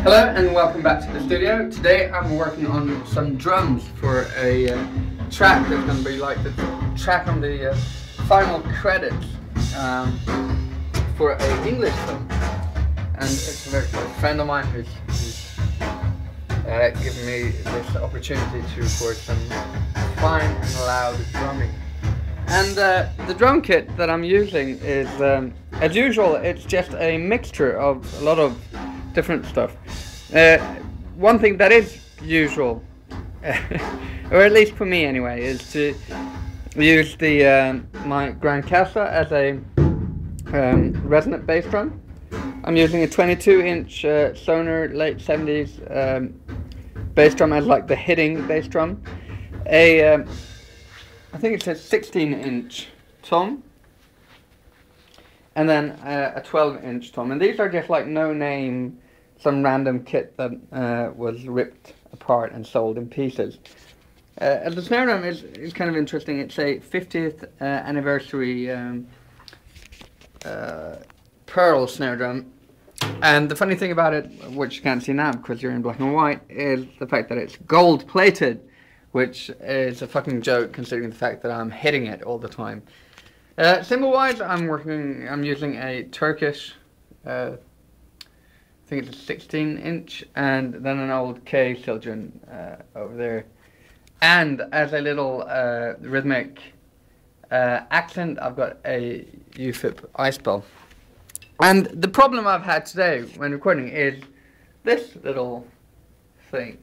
Hello and welcome back to the studio. Today I'm working on some drums for a track that's going to be like the track on the final credits for an English film. And it's a very close friend of mine who's given me this opportunity to record some fine and loud drumming. And the drum kit that I'm using is, as usual, it's just a mixture of a lot of different stuff. One thing that is usual, or at least for me anyway, is to use the my Grand Casa as a resonant bass drum. I'm using a 22-inch Sonar late 70s bass drum as like the hitting bass drum. I think it's a 16-inch tom, and then a 12-inch tom, and these are just like no-name, some random kit that was ripped apart and sold in pieces. The snare drum is kind of interesting. It's a 50th anniversary pearl snare drum, and the funny thing about it, which you can't see now because you're in black and white, is the fact that it's gold plated, which is a fucking joke considering the fact that I'm hitting it all the time. Cymbal wise, I'm using a Turkish, I think it's a 16-inch, and then an old K Siljan over there. And as a little rhythmic accent, I've got a UFIP ice bell. And the problem I've had today when recording is this little thing.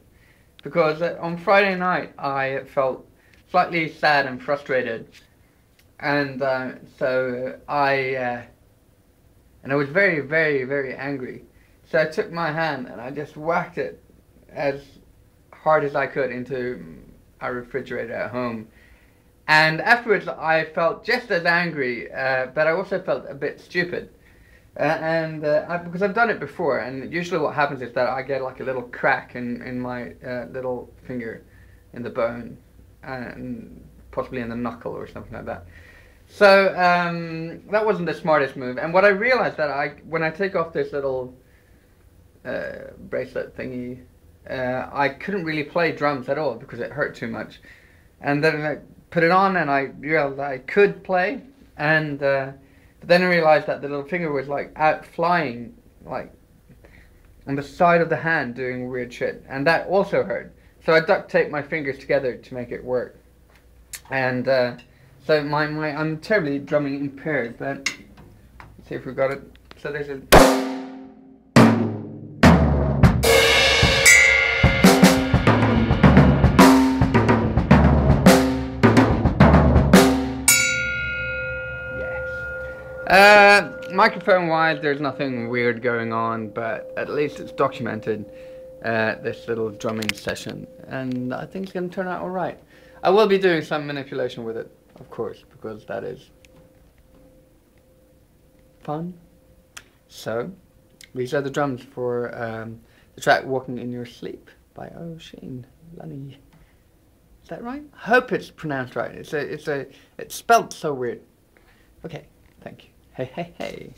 Because on Friday night I felt slightly sad and frustrated, and so I was very, very, very angry. So I took my hand and I just whacked it as hard as I could into our refrigerator at home. And afterwards I felt just as angry, but I also felt a bit stupid. Because I've done it before, and usually what happens is that I get like a little crack in my little finger, in the bone, and possibly in the knuckle or something like that. So that wasn't the smartest move. And what I realized that when I take off this little bracelet thingy, I couldn't really play drums at all because it hurt too much. And then I put it on and I realized I could play, and but then I realized that the little finger was like out flying, like on the side of the hand doing weird shit, and that also hurt. So I duct taped my fingers together to make it work. And so I'm terribly drumming impaired, but let's see if we got it. So there's a... Microphone wise, there's nothing weird going on, but at least it's documented, this little drumming session, and I think it's going to turn out alright. I will be doing some manipulation with it, of course, because that is fun. So, these are the drums for the track Walking in Your Sleep by Oisin. Is that right? I hope it's pronounced right. It's spelled so weird. Okay, thank you. Hey, hey, hey.